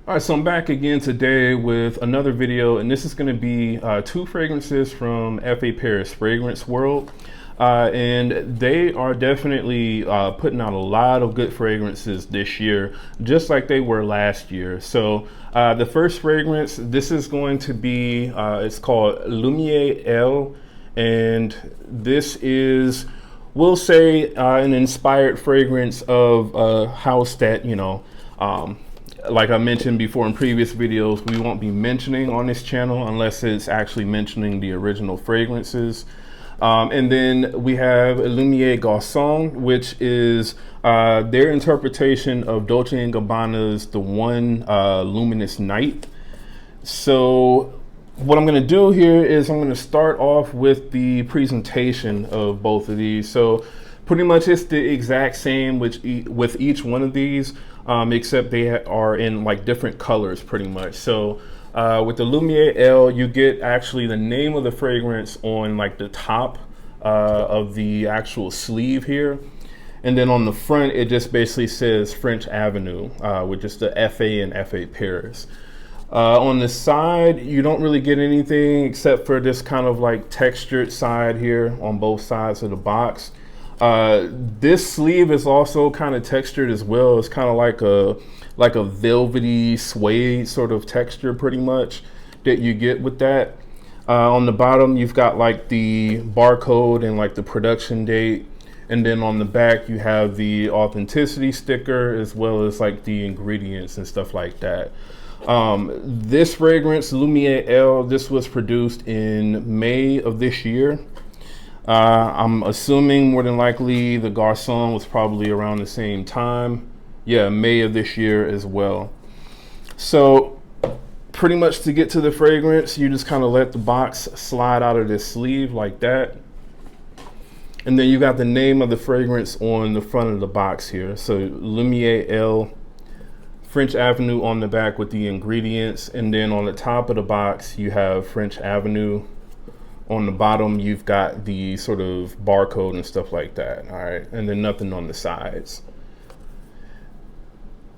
All right, so I'm back again today with another video, and this is going to be two fragrances from F.A. Paris Fragrance World. And they are definitely putting out a lot of good fragrances this year, just like they were last year. So the first fragrance, this is going to be, it's called Lumiere Elle, and this is, we'll say, an inspired fragrance of a house that, like I mentioned before in previous videos, we won't be mentioning on this channel unless it's actually mentioning the original fragrances. And then we have Lumiere Garcon, which is their interpretation of Dolce & Gabbana's The One Luminous Night. So what I'm going to do here is I'm going to start off with the presentation of both of these. So pretty much it's the exact same with each one of these, except they are in like different colors pretty much. So with the Lumiere Elle, you get actually the name of the fragrance on like the top of the actual sleeve here. And then on the front, it just basically says French Avenue, with just the FA and FA Paris. On the side, you don't really get anything except for this kind of like textured side here on both sides of the box. This sleeve is also kind of textured as well. It's kind of like a velvety suede sort of texture pretty much that you get with that. On the bottom, you've got like the barcode and like the production date. And then on the back, you have the authenticity sticker as well as like the ingredients and stuff like that. This fragrance, Lumiere Elle, this was produced in May of this year. I'm assuming more than likely the Garcon was probably around the same time. Yeah, May of this year as well. So pretty much to get to the fragrance, you just kind of let the box slide out of this sleeve like that. And then you got the name of the fragrance on the front of the box here. So Lumiere Elle, French Avenue on the back with the ingredients. And then on the top of the box, you have French Avenue. On the bottom, you've got the sort of barcode and stuff like that. All right. And then nothing on the sides.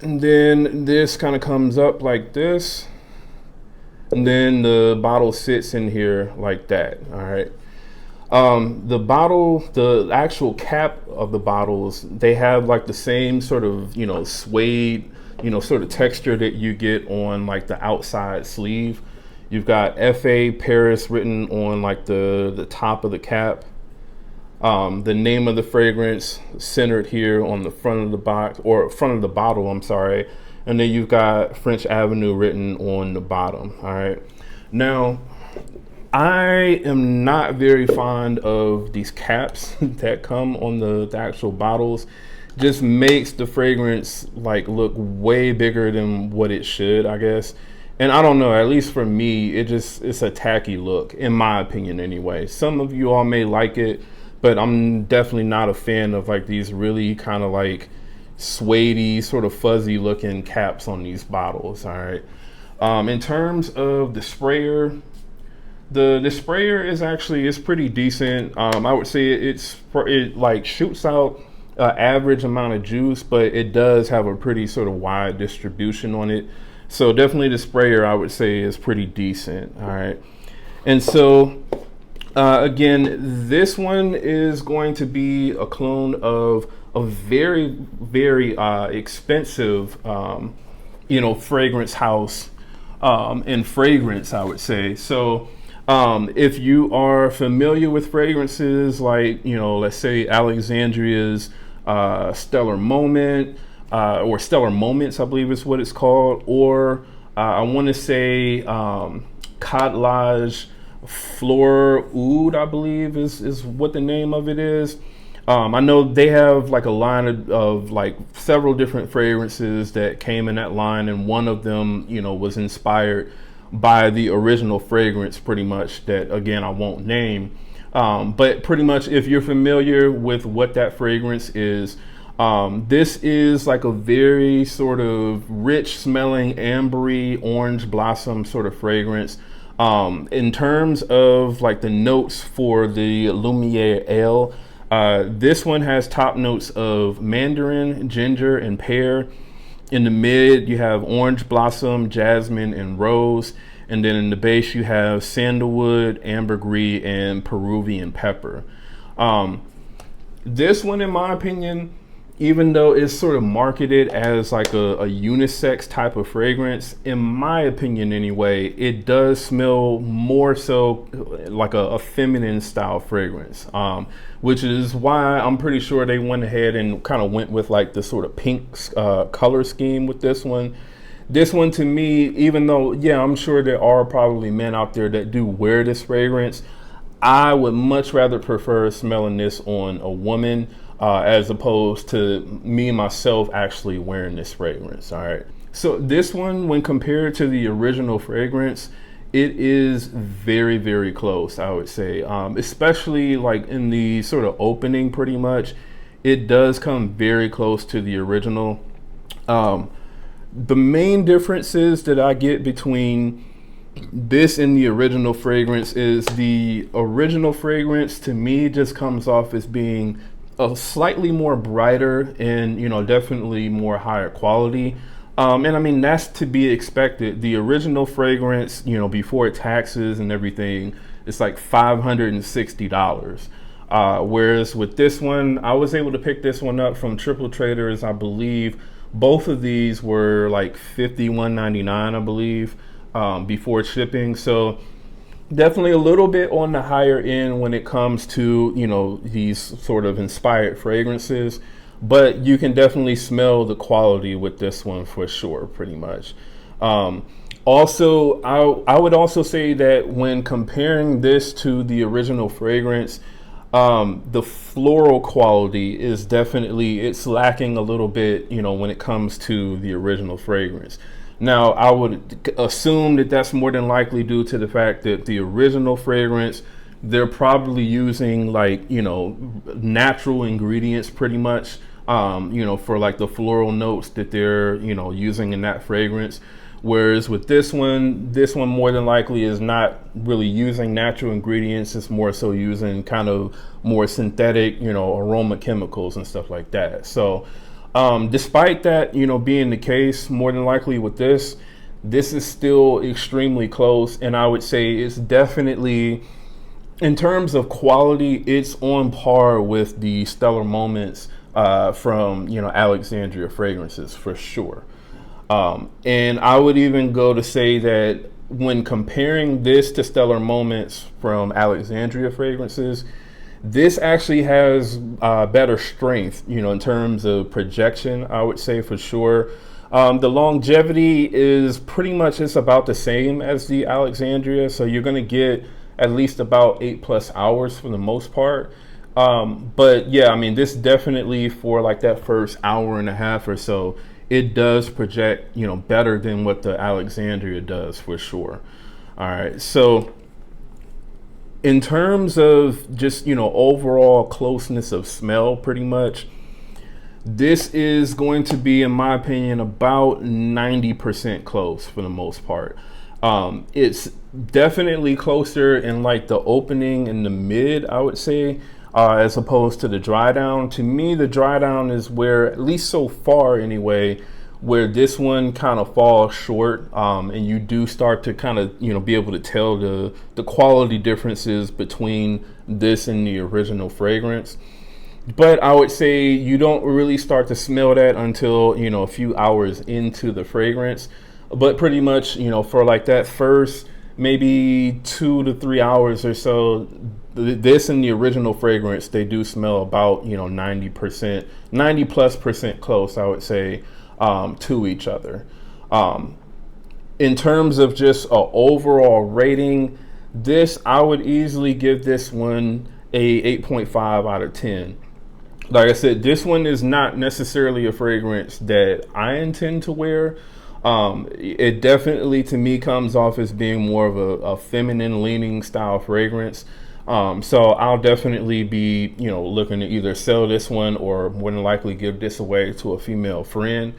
And then this kind of comes up like this. And then the bottle sits in here like that. All right. The bottle, the actual cap of the bottles, they have like the same sort of, suede, sort of texture that you get on like the outside sleeve. You've got F.A. Paris written on like the top of the cap. The name of the fragrance centered here on the front of the box, or front of the bottle, I'm sorry. And then you've got French Avenue written on the bottom. All right. Now, I am not very fond of these caps that come on the actual bottles. Just makes the fragrance like look way bigger than what it should, I guess. And I don't know, at least for me, it's a tacky look, in my opinion anyway. Some of you all may like it, but I'm definitely not a fan of like these really kind of like suede-y, sort of fuzzy looking caps on these bottles, all right? In terms of the sprayer, the sprayer is pretty decent. I would say it like shoots out average amount of juice, but it does have a pretty sort of wide distribution on it. So definitely the sprayer, I would say, is pretty decent. All right. And so, again, this one is going to be a clone of a very, very expensive, fragrance house in fragrance, I would say. So if you are familiar with fragrances like, let's say Alexandria's Stellar Moment, or Stellar Moments, I believe is what it's called, or I want to say Cottage Fleur Oud, I believe is what the name of it is. I know they have like a line of like several different fragrances that came in that line, and one of them, was inspired by the original fragrance pretty much that, again, I won't name. But pretty much if you're familiar with what that fragrance is, this is like a very sort of rich smelling ambery orange blossom sort of fragrance. In terms of like the notes for the Lumiere Elle, this one has top notes of mandarin, ginger, and pear. In the mid, you have orange blossom, jasmine, and rose. And then in the base, you have sandalwood, ambergris, and Peruvian pepper. This one, in my opinion, even though it's sort of marketed as like a unisex type of fragrance, in my opinion anyway, it does smell more so like a feminine style fragrance, which is why I'm pretty sure they went ahead and kind of went with like the sort of pink color scheme with this one. This one, to me, even though, yeah, I'm sure there are probably men out there that do wear this fragrance, I would much rather prefer smelling this on a woman as opposed to me myself actually wearing this fragrance. All right. So this one, when compared to the original fragrance, it is very, very close, I would say, especially like in the sort of opening, pretty much. It does come very close to the original. The main differences that I get between this and the original fragrance is the original fragrance to me just comes off as being a slightly more brighter and, you know, definitely more higher quality. And I mean, that's to be expected. The original fragrance, you know, before taxes and everything, it's like $560. Whereas with this one, I was able to pick this one up from Triple Traders. I believe both of these were like $51.99, I believe, before shipping. So definitely a little bit on the higher end when it comes to, you know, these sort of inspired fragrances, but you can definitely smell the quality with this one for sure, pretty much. Also, I would also say that when comparing this to the original fragrance, the floral quality is definitely, it's lacking a little bit, you know, when it comes to the original fragrance. Now, I would assume that that's more than likely due to the fact that the original fragrance, they're probably using like, you know, natural ingredients pretty much, you know, for like the floral notes that they're, you know, using in that fragrance. Whereas with this one more than likely is not really using natural ingredients. It's more so using kind of more synthetic, you know, aroma chemicals and stuff like that. So despite that, you know, being the case, more than likely with this is still extremely close. And I would say it's definitely, in terms of quality, it's on par with the Stellar Moments from, you know, Alexandria Fragrances for sure. And I would even go to say that when comparing this to Stellar Moments from Alexandria Fragrances, this actually has better strength, you know, in terms of projection, I would say for sure. The longevity is pretty much, it's about the same as the Alexandria. So you're going to get at least about 8+ hours for the most part. But yeah, I mean, this definitely for like that first hour and a half or so, it does project, you know, better than what the Alexandria does for sure. All right. So in terms of just, you know, overall closeness of smell, pretty much, this is going to be, in my opinion, about 90% close for the most part. It's definitely closer in like the opening and the mid, I would say, as opposed to the dry down. To me, the dry down is where, at least so far anyway, where this one kind of falls short, and you do start to kind of, you know, be able to tell the quality differences between this and the original fragrance. But I would say you don't really start to smell that until, you know, a few hours into the fragrance. But pretty much, you know, for like that first maybe 2 to 3 hours or so, this and the original fragrance, they do smell about, you know, 90+% close, I would say, to each other. In terms of just an overall rating, this, I would easily give this one a 8.5 out of 10. Like I said, this one is not necessarily a fragrance that I intend to wear. It definitely, to me, comes off as being more of a feminine leaning style fragrance. So I'll definitely be, you know, looking to either sell this one or more than likely give this away to a female friend.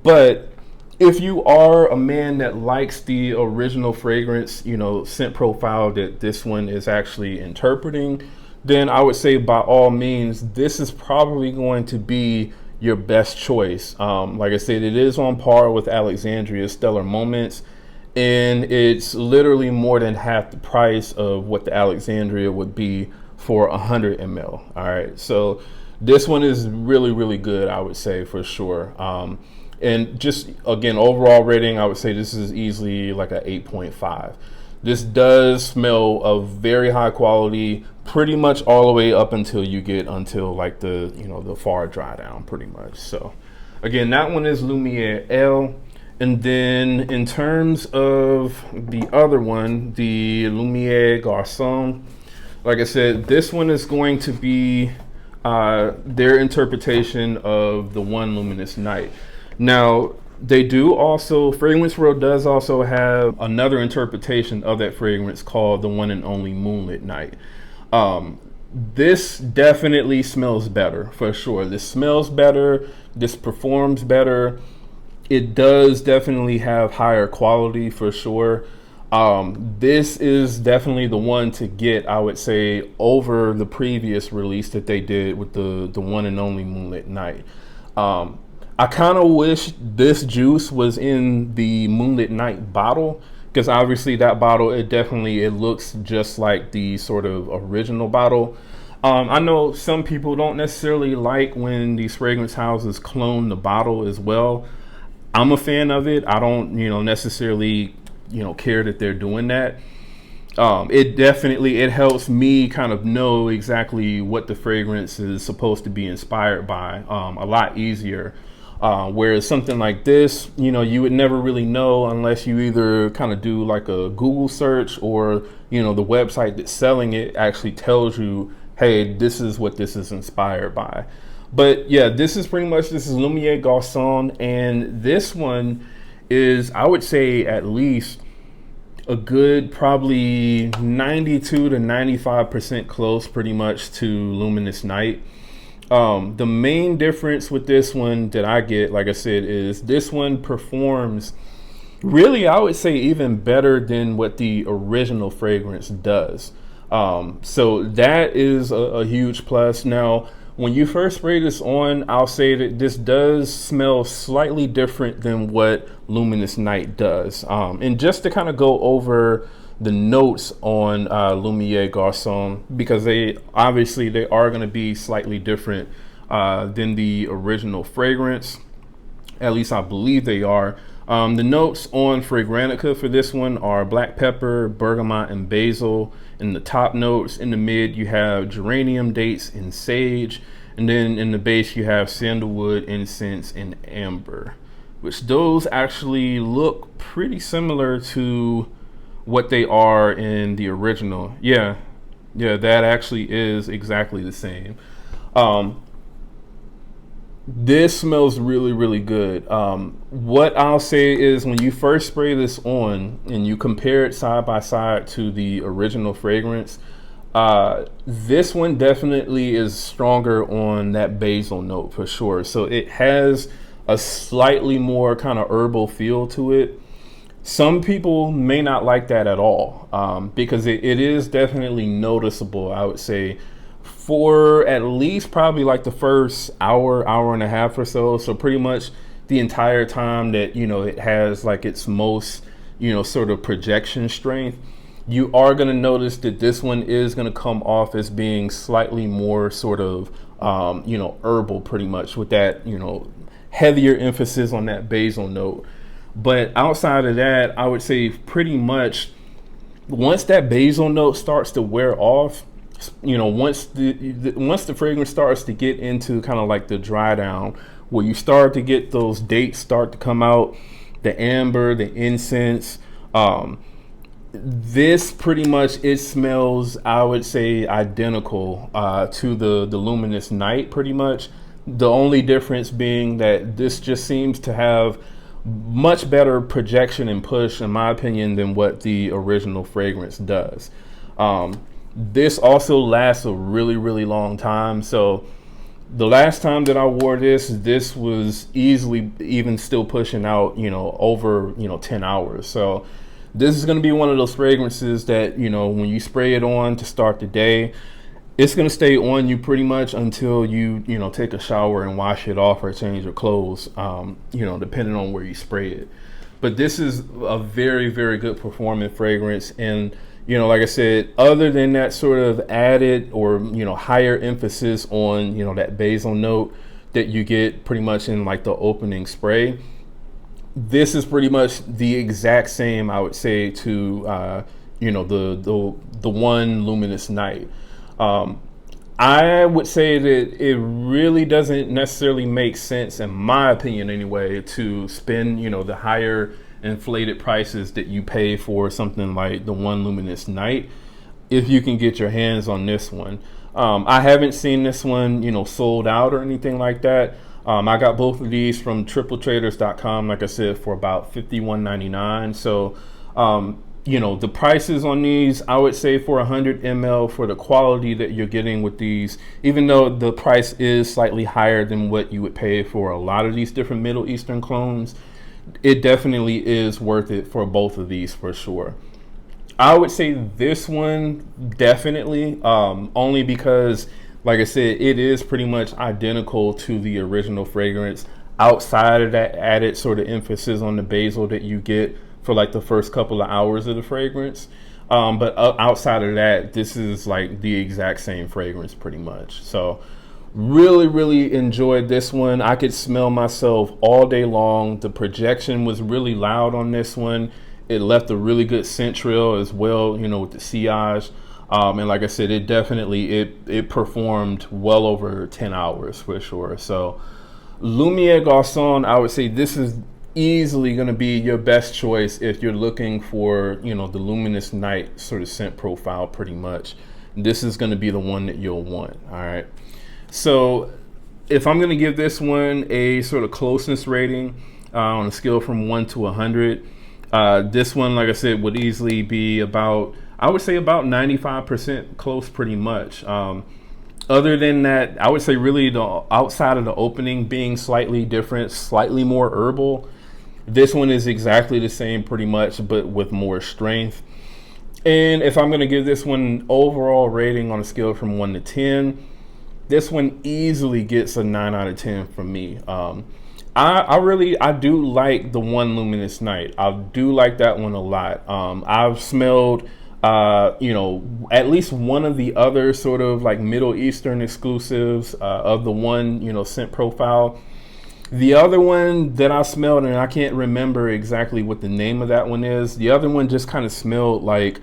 But if you are a man that likes the original fragrance, you know, scent profile that this one is actually interpreting, then I would say by all means, this is probably going to be your best choice. Like I said, it is on par with Alexandria's Stellar Moments, and it's literally more than half the price of what the Alexandria would be for 100 ml. All right, so this one is really, really good, I would say, for sure. And just again, overall rating, I would say this is easily like a 8.5. This does smell of very high quality, pretty much all the way up until you get until like the, you know, the far dry down pretty much. So again, that one is Lumiere Elle. And then in terms of the other one, the Lumiere Garcon, like I said, this one is going to be their interpretation of the One Luminous Night. Now, they do also, Fragrance World does also have another interpretation of that fragrance called the One and Only Moonlit Night. This definitely smells better, for sure. This smells better, this performs better. It does definitely have higher quality, for sure. This is definitely the one to get, I would say, over the previous release that they did with the One and Only Moonlit Night. I kind of wish this juice was in the Moonlit Night bottle, because obviously that bottle, it looks just like the sort of original bottle. I know some people don't necessarily like when these fragrance houses clone the bottle as well. I'm a fan of it. I don't, necessarily, care that they're doing that. It helps me kind of know exactly what the fragrance is supposed to be inspired by a lot easier. Whereas something like this, you would never really know unless you either kind of do like a Google search, or, the website that's selling it actually tells you, hey, this is what this is inspired by. But yeah, this is Lumiere Garcon, and this one is, I would say, at least a good probably 92 to 95% close pretty much to Luminous Night. The main difference with this one that I get, like I said, is this one performs really, I would say, even better than what the original fragrance does. So that is a huge plus. Now, when you first spray this on, I'll say that this does smell slightly different than what Luminous Night does. And just to kind of go over the notes on Lumiere Garcon, because they are going to be slightly different than the original fragrance. At least I believe they are. The notes on Fragrantica for this one are black pepper, bergamot, and basil. In the top notes, in the mid, you have geranium, dates, and sage. And then in the base, you have sandalwood, incense, and amber, which those actually look pretty similar to what they are in the original. Yeah, that actually is exactly the same. This smells really, really good. What I'll say is, when you first spray this on and you compare it side by side to the original fragrance, this one definitely is stronger on that basil note for sure. So it has a slightly more kind of herbal feel to it. Some people may not like that at all, because it is definitely noticeable, I would say, for at least probably like the first hour and a half or so. So pretty much the entire time that, it has like its most, sort of projection strength, you are going to notice that this one is going to come off as being slightly more sort of, herbal, pretty much, with that, heavier emphasis on that basil note. But outside of that, I would say pretty much once that basil note starts to wear off, once the fragrance starts to get into kind of like the dry down, where you start to get those dates start to come out, the amber, the incense, this pretty much, it smells, I would say, identical to the Luminous Night pretty much. The only difference being that this just seems to have much better projection and push, in my opinion, than what the original fragrance does. This also lasts a really, really long time. So the last time that I wore this was easily even still pushing out, over, 10 hours. So this is going to be one of those fragrances that, when you spray it on to start the day, It's going to stay on you pretty much until you take a shower and wash it off or change your clothes, depending on where you spray it. But this is a very, very good performing fragrance. And like I said, other than that sort of added or higher emphasis on that basil note that you get pretty much in like the opening spray, this is pretty much the exact same, I would say, to the one Luminous Night. I would say that it really doesn't necessarily make sense, in my opinion anyway, to spend the higher inflated prices that you pay for something like the one Luminous Night if you can get your hands on this one. I haven't seen this one sold out or anything like that. I got both of these from tripletraders.com, like I said, for about $51.99. So the prices on these, I would say for 100 ml, for the quality that you're getting with these, even though the price is slightly higher than what you would pay for a lot of these different Middle Eastern clones, it definitely is worth it for both of these for sure. I would say this one definitely, only because, like I said, it is pretty much identical to the original fragrance outside of that added sort of emphasis on the basil that you get for like the first couple of hours of the fragrance. But outside of that, this is like the exact same fragrance pretty much. So really, really enjoyed this one. I could smell myself all day long. The projection was really loud on this one. It left a really good scent trail as well, with the sillage. And like I said, it definitely, it performed well over 10 hours for sure. So Lumiere Garcon, I would say this is easily going to be your best choice if you're looking for the Luminous Night sort of scent profile. Pretty much this is going to be the one that you'll want. All right, so if I'm going to give this one a sort of closeness rating on a scale from 1 to 100, this one, like I said, would easily be about, I would say about 95% close pretty much. Other than that, I would say really the outside of the opening being slightly different, slightly more herbal, this one is exactly the same pretty much, but with more strength. And if I'm going to give this one an overall rating on a scale from 1 to 10, this one easily gets a 9 out of 10 from me. I do like the one Luminous Night. I do like that one a lot. I've smelled at least one of the other sort of like Middle Eastern exclusives of the one scent profile. The other one that I smelled, and I can't remember exactly what the name of that one is, the other one just kind of smelled like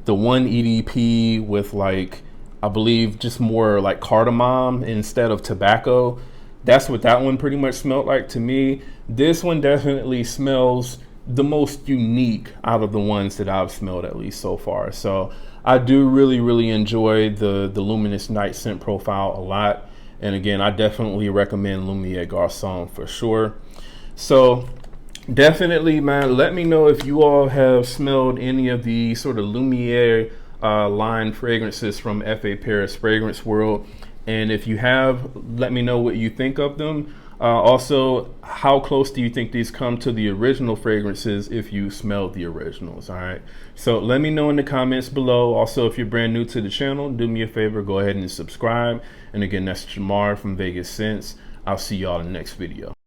the one EDP with like, I believe, just more like cardamom instead of tobacco. That's what that one pretty much smelled like to me. This one definitely smells the most unique out of the ones that I've smelled, at least so far. So I do really, really enjoy the Luminous Night scent profile a lot. And again, I definitely recommend Lumiere Garcon for sure. So definitely, man, let me know if you all have smelled any of the sort of Lumiere line fragrances from F.A. Paris Fragrance World. And if you have, let me know what you think of them. Also, how close do you think these come to the original fragrances if you smelled the originals? All right, so let me know in the comments below. Also, if you're brand new to the channel, do me a favor, go ahead and subscribe. And again, that's Jamar from Vegas Scents. I'll see y'all in the next video.